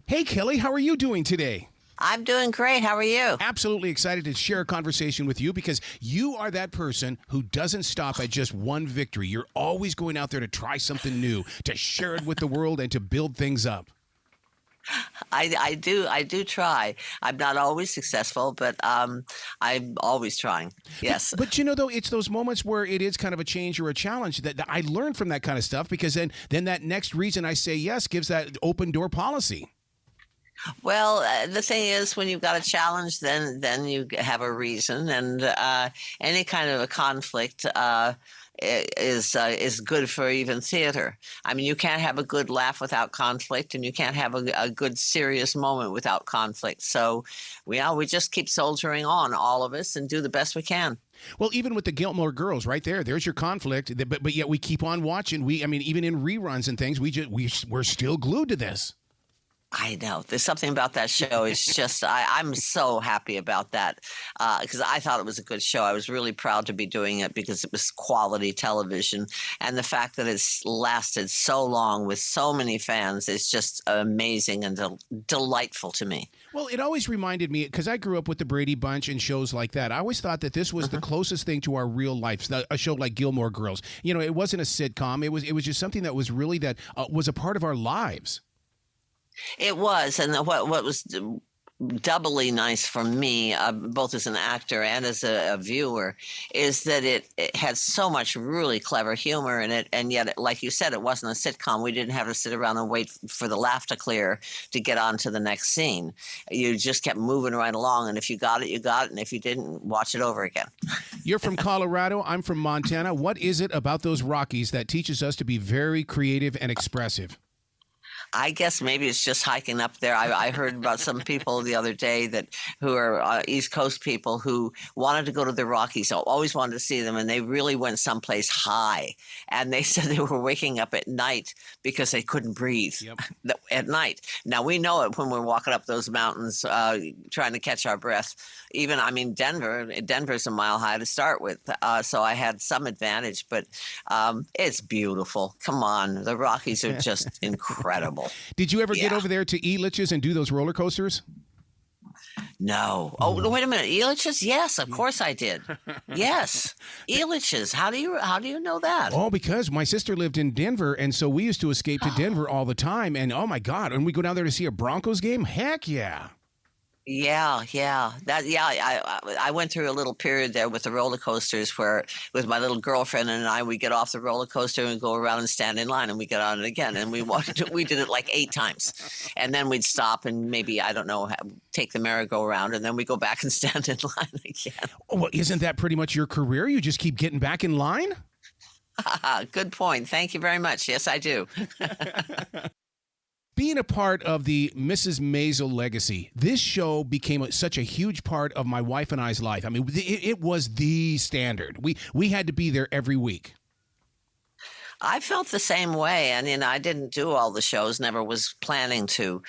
Hey, Kelly, how are you doing today? I'm doing great. How are you? Absolutely excited to share a conversation with you because you are that person who doesn't stop at just one victory. You're always going out there to try something new, to share it with the world, and to build things up. I do try. I'm not always successful, but I'm always trying. Yes. But though, it's those moments where it is kind of a change or a challenge that I learned from that kind of stuff because then that next reason I say yes gives that open door policy. Well, the thing is, when you've got a challenge, then you have a reason, and any kind of a conflict is good for even theater. I mean, you can't have a good laugh without conflict, and you can't have a good serious moment without conflict. So, we just keep soldiering on, all of us, and do the best we can. Well, even with the Gilmore Girls, right there's your conflict. But yet we keep on watching. Even in reruns and things, we're still glued to this. I know. There's something about that show. It's just, I'm so happy about that because I thought it was a good show. I was really proud to be doing it because it was quality television. And the fact that it's lasted so long with so many fans is just amazing and delightful to me. Well, it always reminded me, because I grew up with the Brady Bunch and shows like that. I always thought that this was the closest thing to our real lives, a show like Gilmore Girls. It wasn't a sitcom. It was just something that was really was a part of our lives. It was, and what was doubly nice for me, both as an actor and as a viewer, is that it had so much really clever humor in it, and yet, like you said, it wasn't a sitcom. We didn't have to sit around and wait for the laugh to clear to get on to the next scene. You just kept moving right along, and if you got it, you got it, and if you didn't, watch it over again. You're from Colorado. I'm from Montana. What is it about those Rockies that teaches us to be very creative and expressive? I guess maybe it's just hiking up there. I heard about some people the other day who are East Coast people who wanted to go to the Rockies. I always wanted to see them, and they really went someplace high. And they said they were waking up at night because they couldn't breathe at night. Now, we know it when we're walking up those mountains trying to catch our breath. Even, I mean, Denver's a mile high to start with, so I had some advantage. But it's beautiful. Come on, the Rockies are just incredible. Did you ever get over there to Elitch's and do those roller coasters? No. Oh, wait a minute. Elitch's? Yes, of course I did. Yes, Elitch's. How do you know that? Oh, because my sister lived in Denver, and so we used to escape to Denver all the time. And oh my God, and we go down there to see a Broncos game. Heck yeah. Yeah. I went through a little period there with the roller coasters where, with my little girlfriend and I, we get off the roller coaster and go around and stand in line, and we get on it again, and we did it like 8 times, and then we'd stop and maybe, I don't know, take the merry-go-round, and then we go back and stand in line again. Oh, well, isn't that pretty much your career? You just keep getting back in line? Good point. Thank you very much. Yes, I do. Being a part of the Mrs. Maisel legacy, this show became such a huge part of my wife and I's life. I mean, it was the standard. We had to be there every week. I felt the same way. And I didn't do all the shows, never was planning to.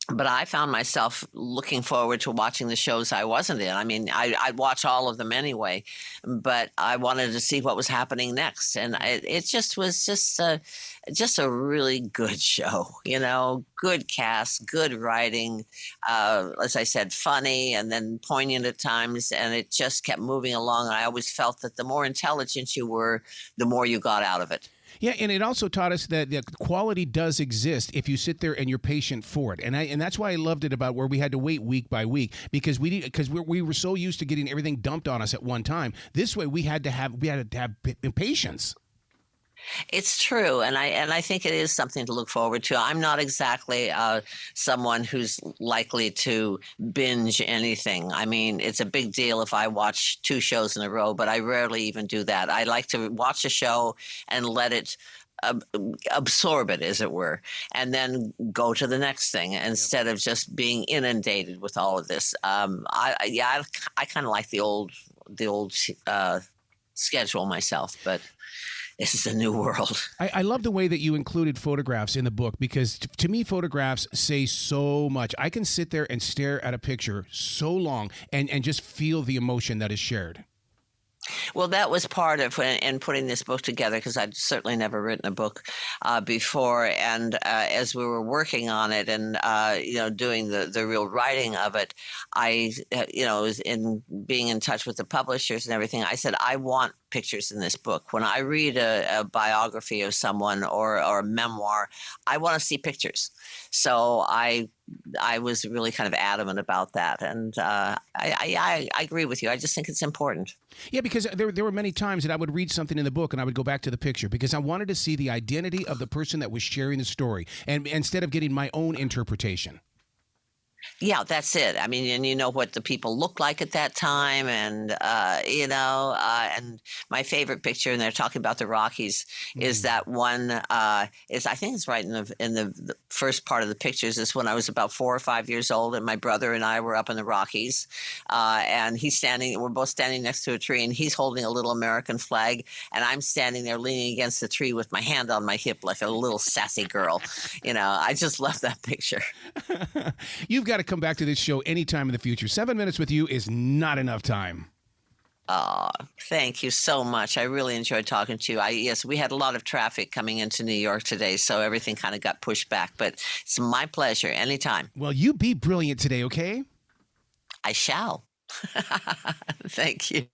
But I found myself looking forward to watching the shows I wasn't in. I mean, I'd watch all of them anyway, but I wanted to see what was happening next. And it just was just a really good show, good cast, good writing, as I said, funny and then poignant at times. And it just kept moving along. And I always felt that the more intelligent you were, the more you got out of it. Yeah, and it also taught us that the quality does exist if you sit there and you're patient for it, and that's why I loved it about where we had to wait week by week because we were so used to getting everything dumped on us at one time. This way, we had to have patience. It's true, and I think it is something to look forward to. I'm not exactly someone who's likely to binge anything. I mean, it's a big deal if I watch 2 shows in a row, but I rarely even do that. I like to watch a show and let it absorb it, as it were, and then go to the next thing instead of just being inundated with all of this. I kind of like the old schedule myself, but this is a new world. I love the way that you included photographs in the book because to me, photographs say so much. I can sit there and stare at a picture so long and just feel the emotion that is shared. Well, that was part of in putting this book together because I'd certainly never written a book before, and as we were working on it and doing the real writing of it, I was in being in touch with the publishers and everything. I said I want pictures in this book. When I read a biography of someone or a memoir, I want to see pictures. So I was really kind of adamant about that, and I agree with you. I just think it's important. Yeah, because there were many times that I would read something in the book and I would go back to the picture because I wanted to see the identity of the person that was sharing the story, and instead of getting my own interpretation. Yeah, that's it. I mean, and you know what the people looked like at that time, and and my favorite picture, and they're talking about the Rockies, is that one. Is I think it's right in the first part of the pictures. Is when I was about 4 or 5 years old, and my brother and I were up in the Rockies, and he's standing. We're both standing next to a tree, and he's holding a little American flag, and I'm standing there leaning against the tree with my hand on my hip like a little sassy girl. I just love that picture. You've got to come back to this show anytime in the future. 7 minutes with you is not enough time. Oh, thank you so much. I really enjoyed talking to you. Yes, we had a lot of traffic coming into New York today, so everything kind of got pushed back, but it's my pleasure anytime. Well, you be brilliant today, okay? I shall. Thank you.